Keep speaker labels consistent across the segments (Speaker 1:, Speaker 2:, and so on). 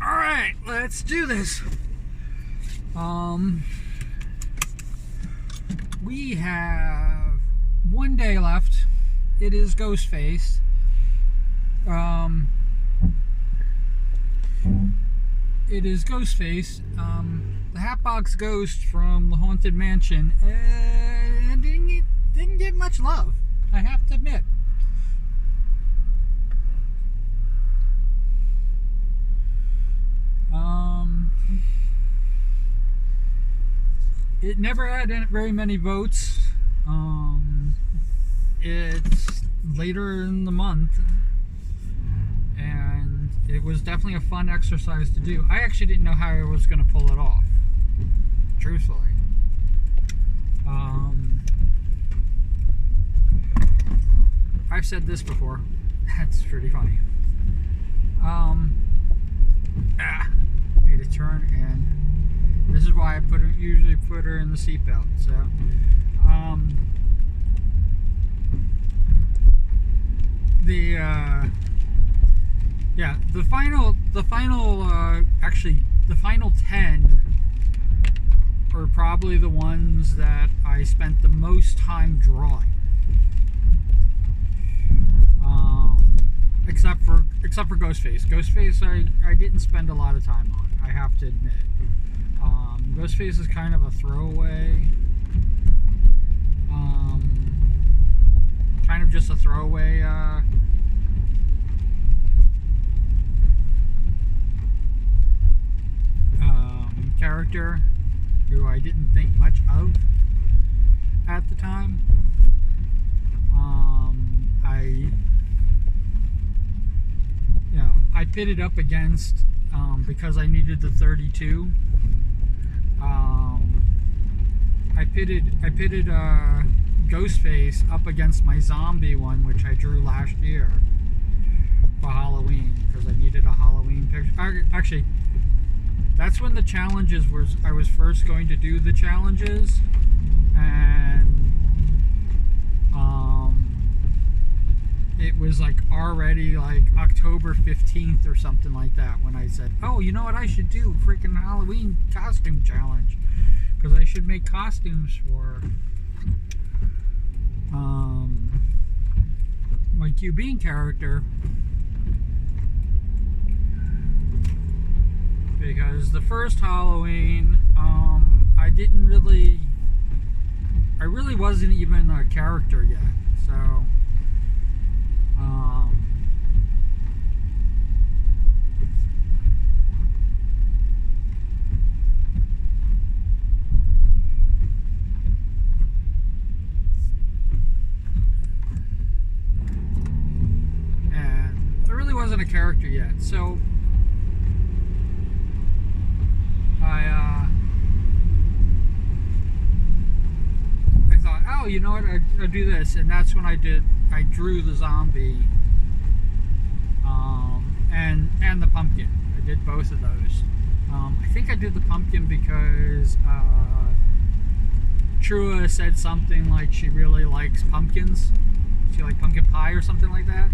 Speaker 1: Alright, let's do this. We have one day left. It is Ghostface. It is Ghostface. The Hatbox Ghost from the Haunted Mansion didn't get much love, I have to admit. It never had very many votes. It's later in the month, and it was definitely a fun exercise to do. I actually didn't know how I was going to pull it off, truthfully. I've said this before. That's pretty funny. Made a turn, and this is why I usually put her in the seatbelt. So, the final 10 are probably the ones that I spent the most time drawing. Except for Ghostface. Ghostface I didn't spend a lot of time on, I have to admit. Ghostface is kind of a throwaway. Kind of just a throwaway character who I didn't think much of at the time. I pitted up against, because I needed the 32. I pitted Ghostface up against my zombie one, which I drew last year for Halloween, because I needed a Halloween picture. Actually, that's when the challenges I was first going to do the challenges, and it was like already like October 15th or something like that when I said, oh, you know what I should do? Freaking Halloween costume challenge, because I should make costumes for my Q-Bean character, because the first Halloween I really wasn't even a character yet, so wasn't a character yet, so I thought, oh, you know what, I'll do this, and that's when I drew the zombie and the pumpkin. I did both of those. I think I did the pumpkin because Trua said something like she really likes pumpkins. She liked pumpkin pie or something like that.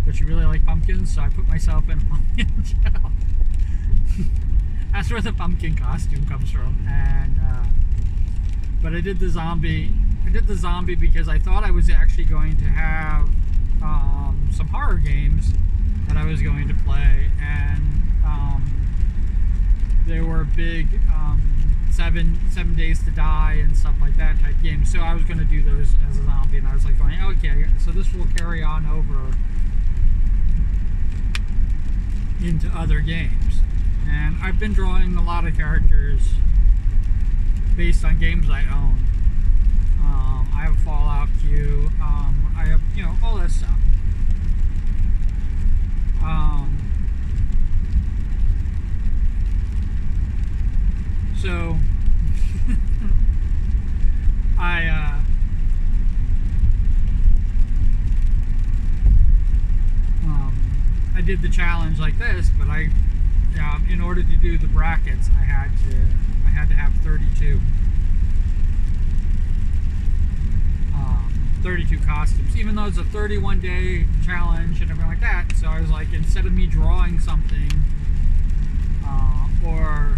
Speaker 1: But she really liked pumpkins, so I put myself in a pumpkin shell. That's where the pumpkin costume comes from. And but I did the zombie. I did the zombie because I thought I was actually going to have some horror games that I was going to play, and there were big 7 Days to Die and stuff like that type games. So I was going to do those as a zombie, and I was like going, okay, so this will carry on over into other games. And I've been drawing a lot of characters based on games I own. I have Fallout Q, I have, all that stuff. So I did the challenge like this, but in order to do the brackets, I had to have 32 costumes, even though it's a 31-day challenge and everything like that. So I was like, instead of me drawing something or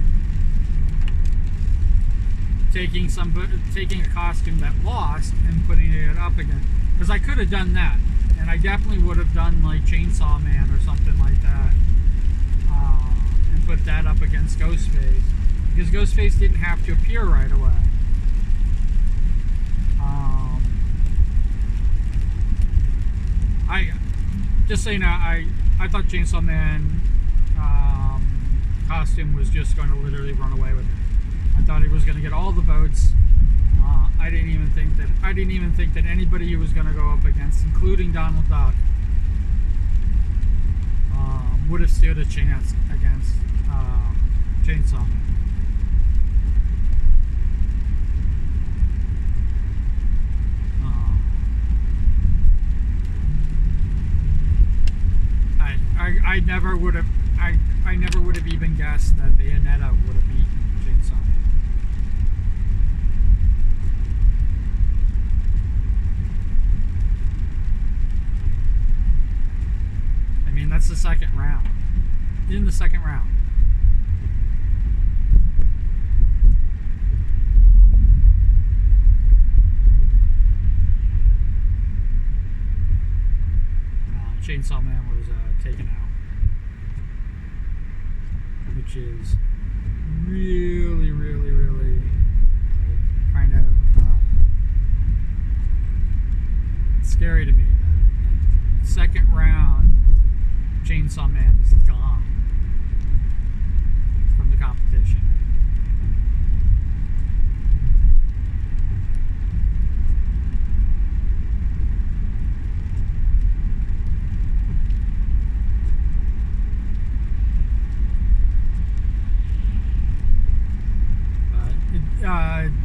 Speaker 1: taking a costume that lost and putting it up again, because I could have done that, and I definitely would have done like Chainsaw Man or something like that, and put that up against Ghostface, because Ghostface didn't have to appear right away. I just so you know, I thought Chainsaw Man costume was just going to literally run away with it. I thought he was going to get all the votes. I didn't even think that anybody he was going to go up against, including Donald Duck, would have stood a chance against Chainsaw Man. I never would have. I never would have even guessed that Bayonetta would have beaten Chainsaw Man. I mean, that's the second round. In the second round. Chainsaw Man was taken out, which is really, really, really kind of scary to me. That second round, Chainsaw Man is gone from the competition.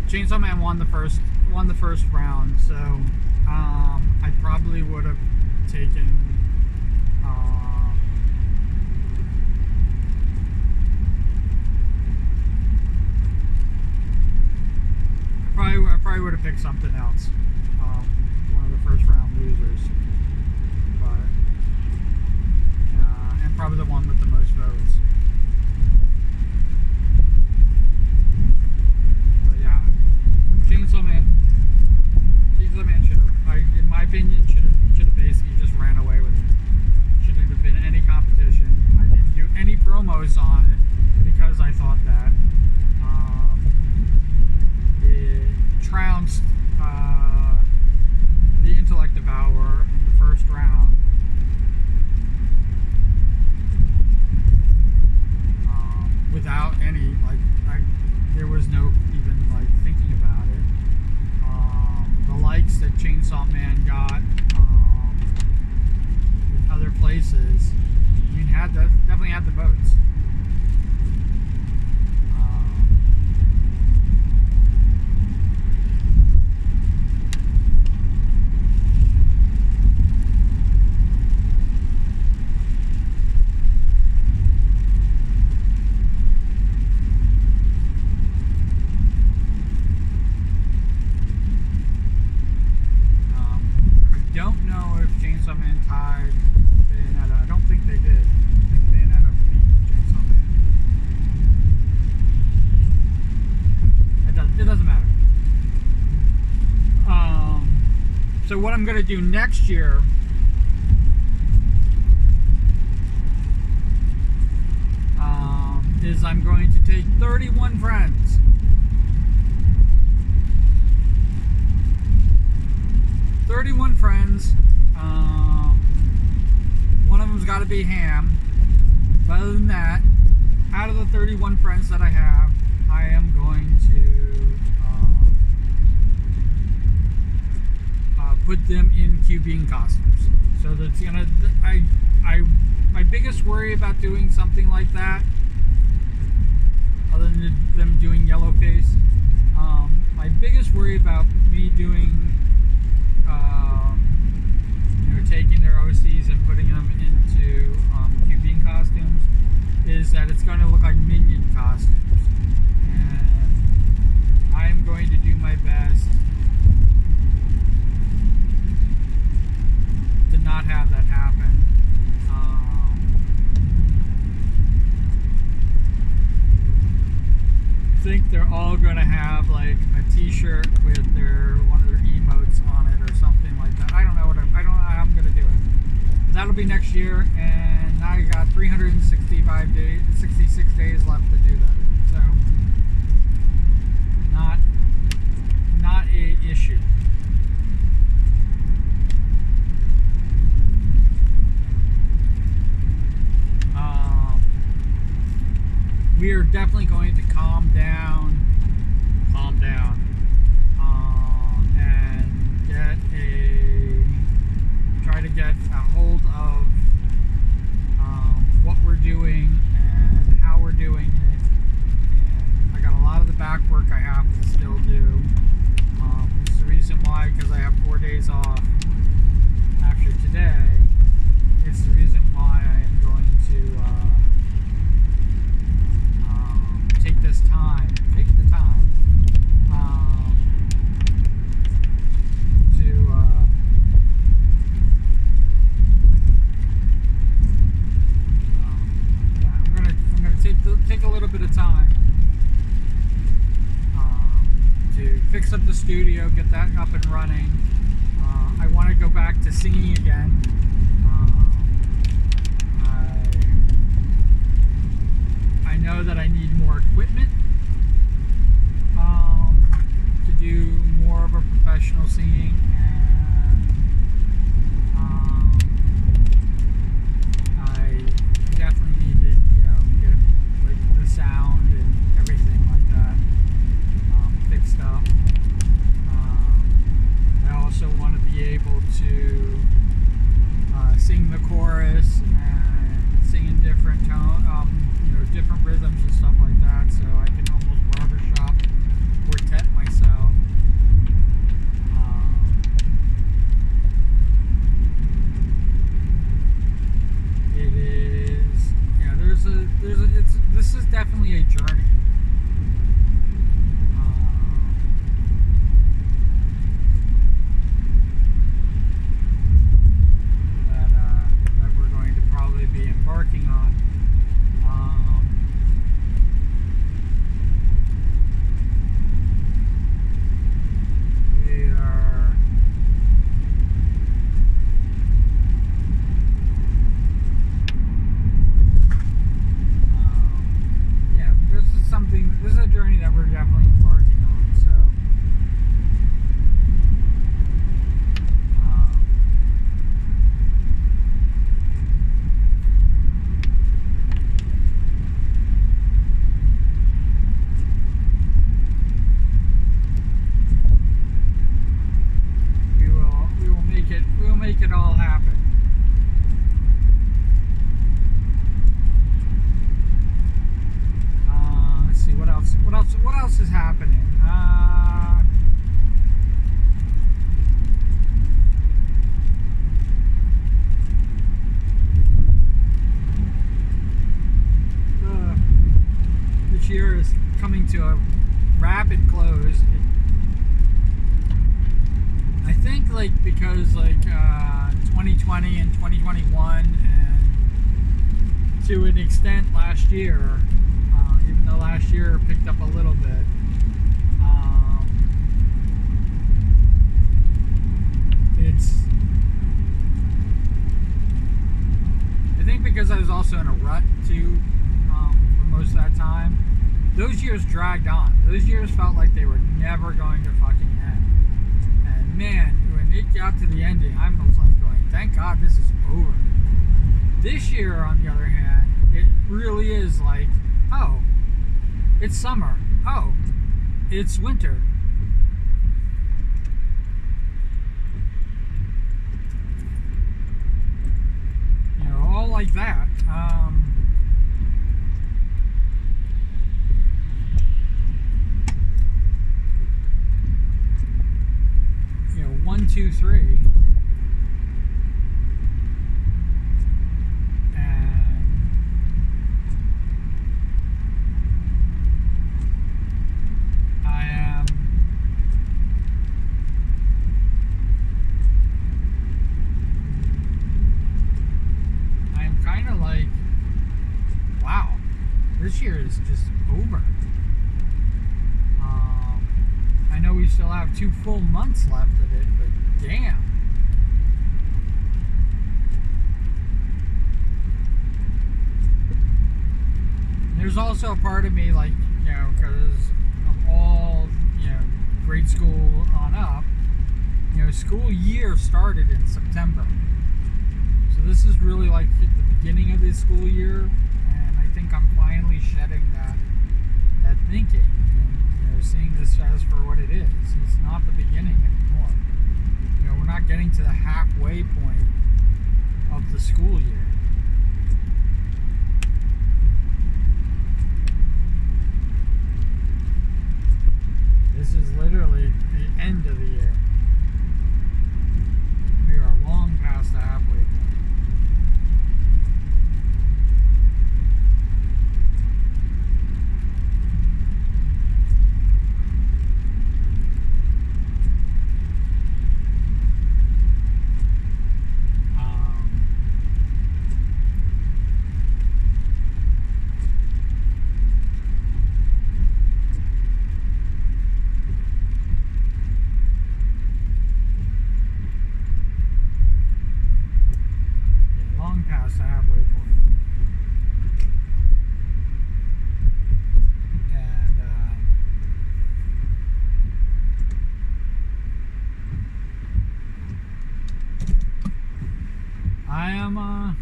Speaker 1: Chainsaw Man won the first round, so I probably would have taken I probably would have picked something else, one of the first round losers, but and probably the one with the most votes. Chainsaw Man should have, in my opinion, should have basically just ran away with it. Shouldn't have been any competition. I didn't do any promos on it because I thought that it trounced the Intellect Devourer in the first round. Without any, there was no even thinking about it. The likes that Chainsaw Man got in other places, I mean, definitely had the votes. So what I'm going to do next year is I'm going to take 31 friends. One of them's got to be Ham. But other than that, out of the 31 friends that I have, I am going to put them in QBing costumes. So that's gonna. My biggest worry about doing something like that, other than them doing Yellowface, my biggest worry about me doing, taking their OCs and putting them into QBing costumes, is that it's going to look like Minion costumes, and I'm going to do my best to not have that happen. think they're all going to have like a t-shirt with one of their emotes on it or something like that. I don't know I don't know how I'm going to do it. But that'll be next year, and now I got 365 days, 66 days left to do that. So not a issue. We are definitely going to calm down, and try to get a hold of what we're doing and how we're doing it. And I got a lot of the back work I have to still do. This is the reason why, because I have 4 days off after today. It's the reason why I am going to take the time to I'm gonna take a little bit of time to fix up the studio, get that up and running. I want to go back to singing again. I know that I need more equipment to do more of a professional singing, and I definitely need to, get like the sound and everything like that fixed up. I also want to be able to sing the chorus and sing in different tones, different rhythms and stuff like that, so I can almost barbershop quartet myself. It is, this is definitely a journey. That we're going to probably be embarking on. This is a journey that we're definitely embarking on, so we will make it all happen. What else is happening? This year is coming to a rapid close. I think because 2020 and 2021 and to an extent last year, even though last year picked up a little bit, I think because I was also in a rut too for most of that time, those years dragged on. Those years felt like they were never going to fucking end. And man, when it got to the ending, I was like going, thank God this is over. This year, on the other hand, it really is like, oh, it's summer. Oh, it's winter. All like that. 1, 2, 3. This year is just over. still have 2 full months left of it, but damn. There's also a part of me, like, because of all, grade school on up, school year started in September. So this is really like the beginning of the school year, and I think I'm finally shedding that thinking and seeing this as for what it is. It's not the beginning anymore. We're not getting to the halfway point of the school year. This is literally the end of the year. We are long past the halfway point. Past the halfway point. And I am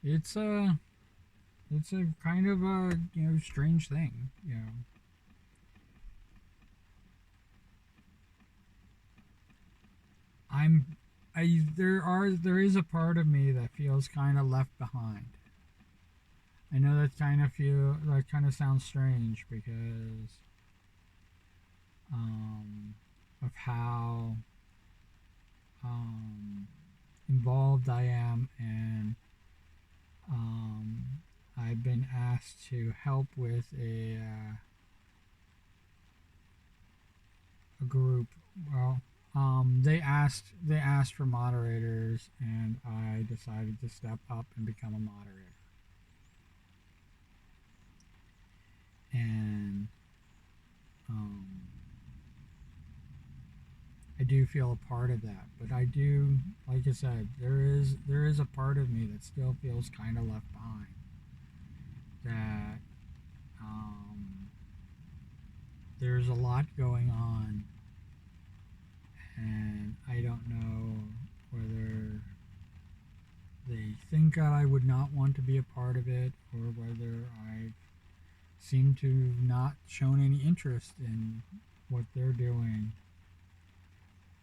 Speaker 1: it's a kind of a strange thing. There is a part of me that feels kind of left behind. I know that kind of sounds strange because of how involved I am, and I've been asked to help with a group. Well, they asked for moderators, and I decided to step up and become a moderator. And I do feel a part of that, but I do, like I said, there is a part of me that still feels kind of left behind. That there's a lot going on, and I don't know whether they think that I would not want to be a part of it, or whether I seem to not shown any interest in what they're doing.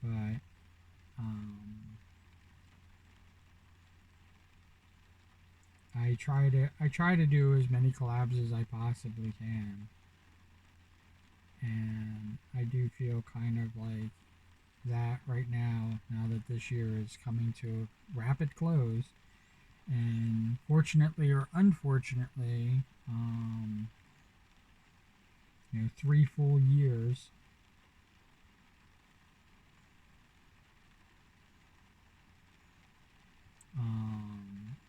Speaker 1: But I try to do as many collabs as I possibly can, and I do feel kind of like that right now that this year is coming to a rapid close, and fortunately or unfortunately, 3 full years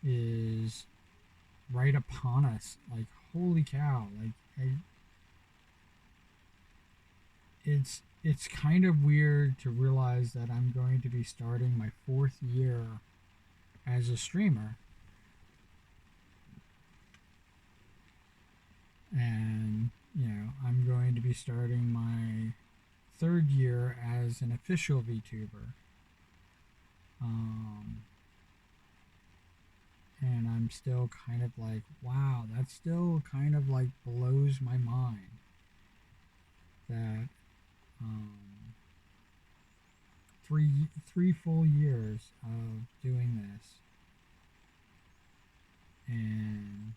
Speaker 1: is right upon us. Like, holy cow! It's kind of weird to realize that I'm going to be starting my 4th year as a streamer, and I'm going to be starting my 3rd year as an official VTuber. And I'm still kind of like, wow, that still kind of like blows my mind that three full years of doing this, and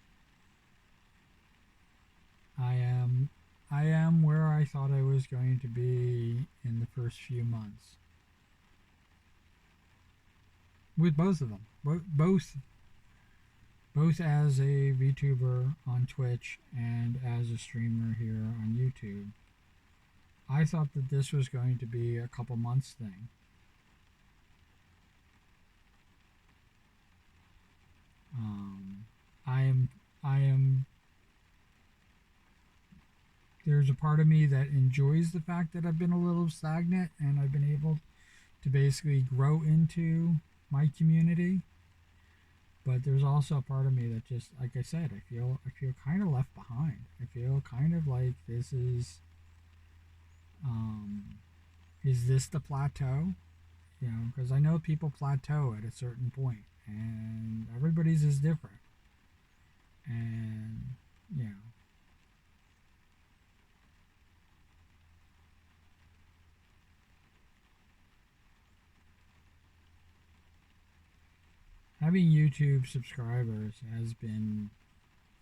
Speaker 1: I am where I thought I was going to be in the first few months with both of them. both as a VTuber on Twitch and as a streamer here on YouTube, I thought that this was going to be a couple months thing. I am. There's a part of me that enjoys the fact that I've been a little stagnant and I've been able to basically grow into my community. But there's also a part of me that just, like I said, I feel kind of left behind. I feel kind of like um, is this the plateau? You know, because I know people plateau at a certain point, and everybody's is different. And you know, having YouTube subscribers has been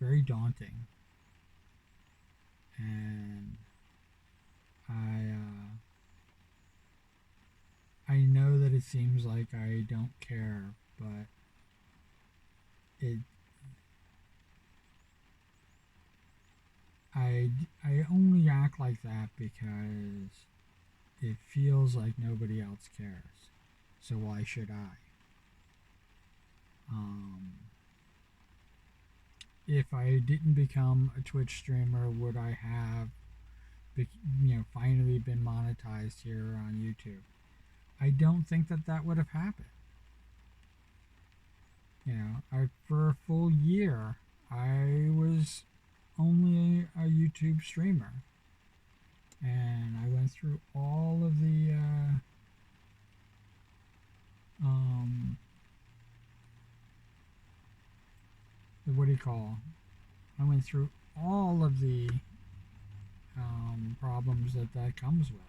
Speaker 1: very daunting, and I know that it seems like I don't care, but it I only act like that because it feels like nobody else cares. So why should I? Um, if I didn't become a Twitch streamer, would I have, finally been monetized here on YouTube? I don't think that that would have happened. You know, for a full year, I was only a YouTube streamer, and I went through all of the what do you call? I went through all of the problems that that comes with,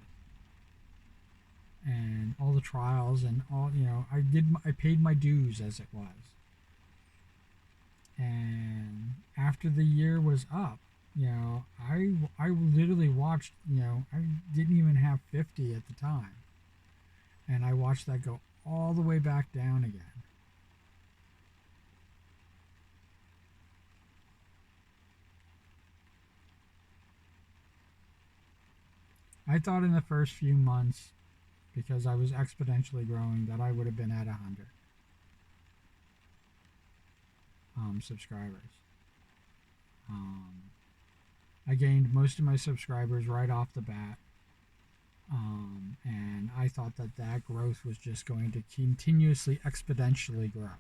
Speaker 1: and all the trials and all. You know, I paid my dues as it was. And after the year was up, I literally watched, I didn't even have 50 at the time, and I watched that go all the way back down again. I thought in the first few months, because I was exponentially growing, that I would have been at 100 subscribers. I gained most of my subscribers right off the bat, and I thought that that growth was just going to continuously exponentially grow.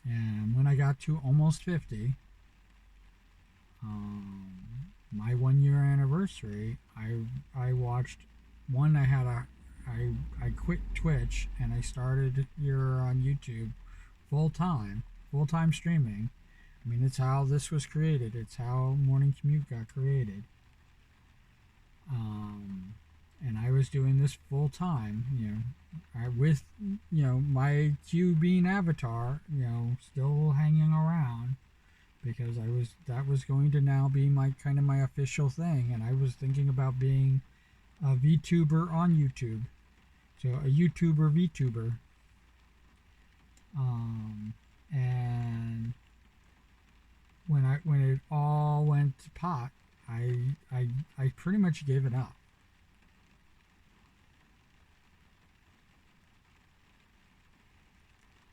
Speaker 1: And when I got to almost 50, my 1 year anniversary, I watched one. I quit Twitch and I started here on YouTube full time streaming. I mean, it's how this was created. It's how Morning Commute got created. And I was doing this full time, with my Q Bean avatar, still hanging around, because that was going to now be my kind of my official thing, and I was thinking about being a VTuber on YouTube, so a YouTuber VTuber. And when it all went to pot, I pretty much gave it up.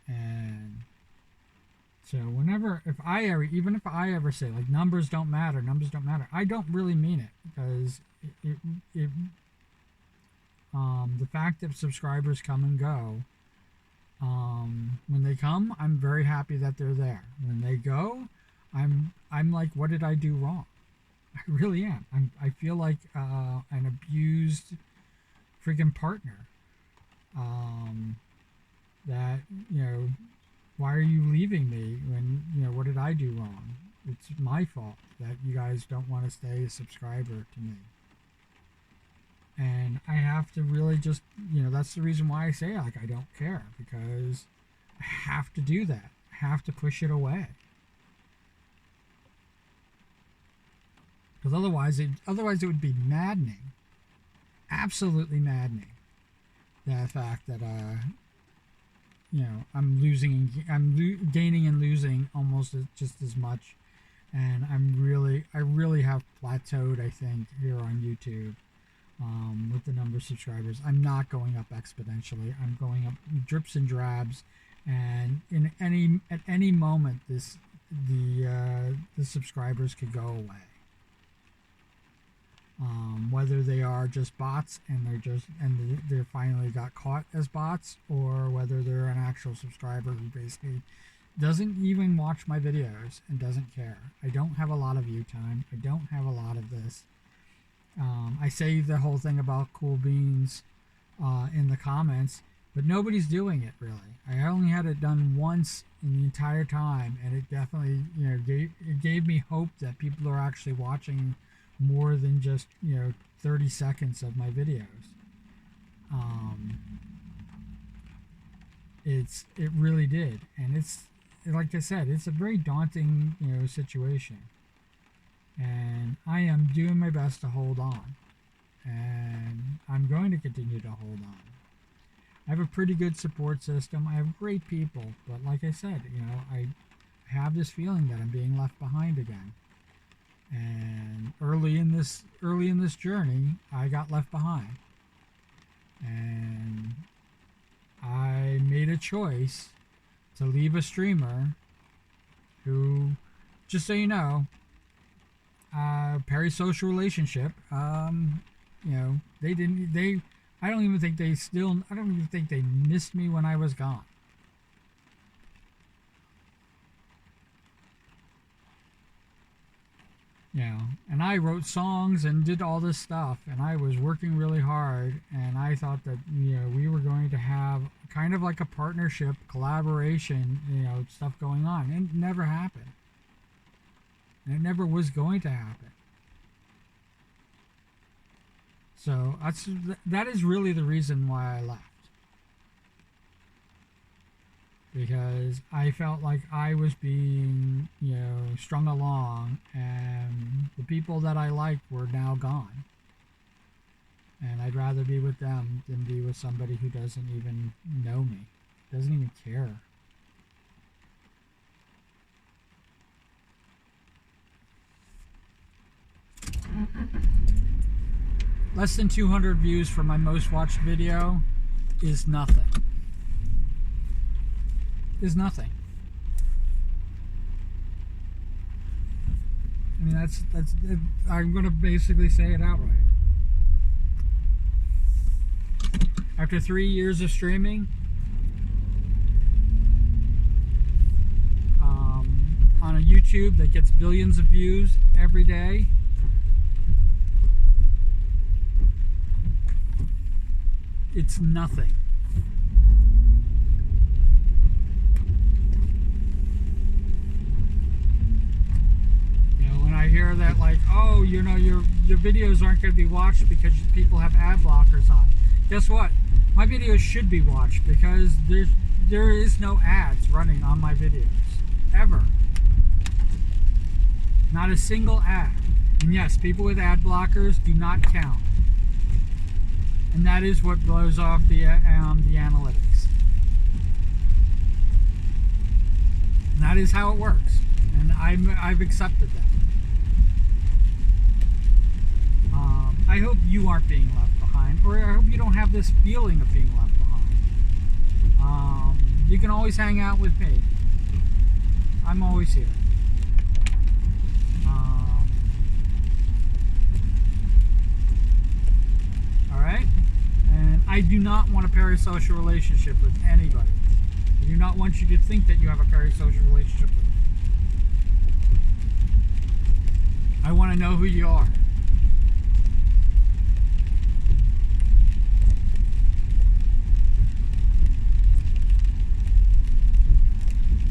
Speaker 1: And so if I ever say like numbers don't matter, I don't really mean it, because the fact that subscribers come and go, when they come, I'm very happy that they're there. When they go, I'm like, what did I do wrong? I really am. I feel like an abused freaking partner. That why are you leaving me when what did I do wrong? It's my fault that you guys don't want to stay a subscriber to me. And I have to really just, that's the reason why I say like I don't care, because I have to do that. I have to push it away. Because otherwise it would be maddening, absolutely maddening. The fact that I'm losing, gaining and losing almost just as much, and I really have plateaued, I think, here on YouTube. With the number of subscribers, I'm not going up exponentially. I'm going up drips and drabs, and at any moment, the subscribers could go away. Whether they are just bots and they're finally got caught as bots, or whether they're an actual subscriber who basically doesn't even watch my videos and doesn't care. I don't have a lot of view time. I don't have a lot of this. I say the whole thing about cool beans in the comments, but nobody's doing it really. I only had it done once in the entire time, and it definitely gave me hope that people are actually watching more than just 30 seconds of my videos. It really did, and it's like I said, it's a very daunting situation. And I am doing my best to hold on. And I'm going to continue to hold on. I have a pretty good support system. I have great people. But like I said, I have this feeling that I'm being left behind again. And early in this journey, I got left behind. And I made a choice to leave a streamer who, just so you know, parasocial relationship. I don't even think they missed me when I was gone. And I wrote songs and did all this stuff, and I was working really hard, and I thought that we were going to have kind of like a partnership, collaboration, stuff going on, and it never happened. And it never was going to happen. So that is really the reason why I left. Because I felt like I was being, strung along, and the people that I liked were now gone. And I'd rather be with them than be with somebody who doesn't even know me, doesn't even care. Less than 200 views for my most watched video is nothing. Is nothing. I mean, that's I'm going to basically say it outright. After 3 years of streaming, on a YouTube that gets billions of views every day, it's nothing. When I hear that, like, oh, your videos aren't going to be watched because people have ad blockers on. Guess what? My videos should be watched because there is no ads running on my videos. Ever. Not a single ad. And yes, people with ad blockers do not count. And that is what blows off the analytics. And that is how it works. And I've accepted that. I hope you aren't being left behind, or I hope you don't have this feeling of being left behind. You can always hang out with me. I'm always here. Alright? And I do not want a parasocial relationship with anybody. I do not want you to think that you have a parasocial relationship with me. I want to know who you are.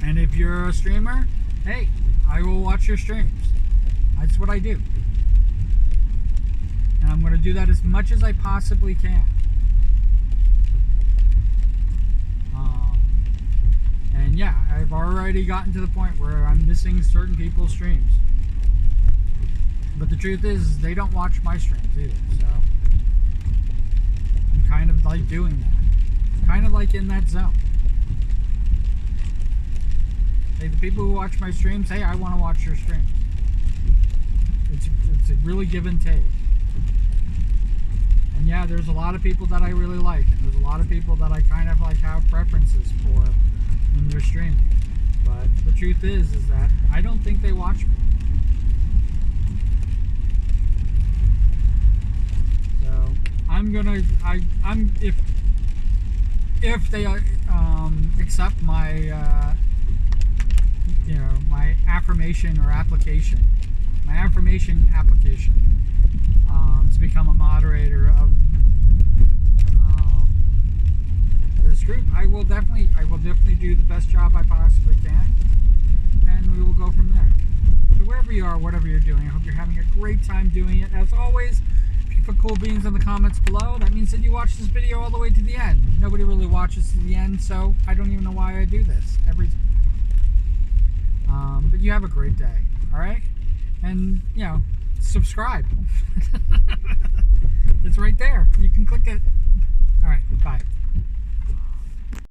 Speaker 1: And if you're a streamer, hey, I will watch your streams. That's what I do. And I'm going to do that as much as I possibly can. And yeah, I've already gotten to the point where I'm missing certain people's streams. But the truth is, they don't watch my streams either. So I'm kind of like doing that. Kind of like in that zone. Hey, the people who watch my streams, hey, I want to watch your streams. It's a really give and take. And yeah, there's a lot of people that I really like, and there's a lot of people that I kind of like have preferences for when they're streaming. But the truth is that I don't think they watch me. So I'm gonna, if they accept my, my affirmation or application, to become a moderator of this group, I will definitely do the best job I possibly can, and we will go from there. So wherever you are, whatever you're doing, I hope you're having a great time doing it. As always, if you put cool beans in the comments below, that means that you watched this video all the way to the end. Nobody really watches to the end, so I don't even know why I do this every time. But you have a great day, all right? And, subscribe. It's right there. You can click it. All right, bye.